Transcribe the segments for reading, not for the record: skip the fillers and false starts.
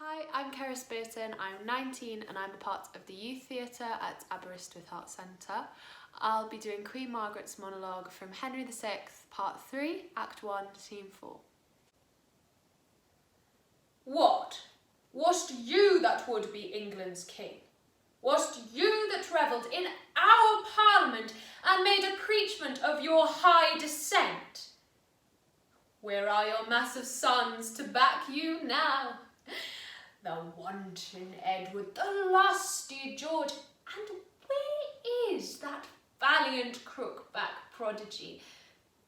Hi, I'm Cerys Burton, I'm 19 and I'm a part of the Youth Theatre at Aberystwyth Arts Centre. I'll be doing Queen Margaret's monologue from Henry VI, Part 3, Act 1, Scene 4. What? Wast you that would be England's king? Wast you that revelled in our parliament and made a preachment of your high descent? Where are your massive sons to back you now? The wanton Edward, the lusty George, and where is that valiant crook-back prodigy?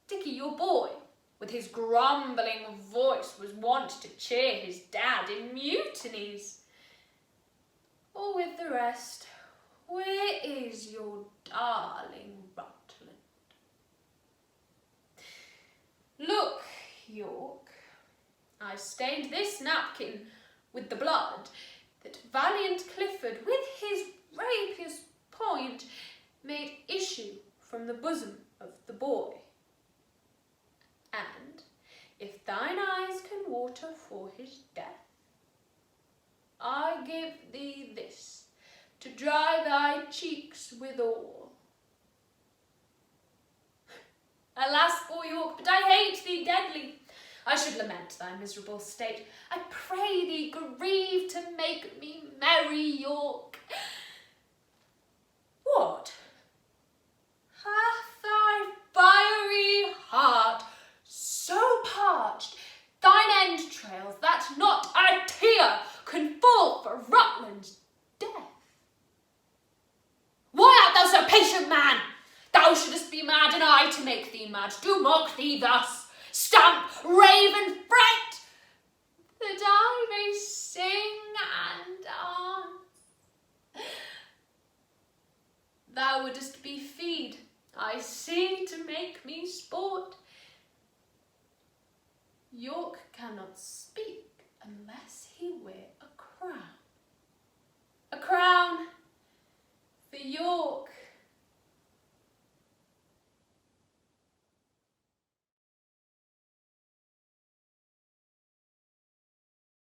Dicky, your boy, with his grumbling voice, was wont to cheer his dad in mutinies. Or with the rest, where is your darling Rutland? Look, York, I stained this napkin with the blood that valiant Clifford with his rapious point made issue from the bosom of the boy. And if thine eyes can water for his death, I give thee this to dry thy cheeks withal. Alas, poor York, but I hate thee deadly. I should lament thy miserable state. I pray thee grieve to make me merry, York. What? Hath thy fiery heart so parched thine entrails that not a tear can fall for Rutland's death? Why art thou so patient, man? Thou shouldest be mad, and I to make thee mad. Do mock thee thus. Stamp, rave, and fret, that I may sing and dance. Thou wouldest be feed, I see, to make me sport. York cannot speak unless he wear a crown. A crown for York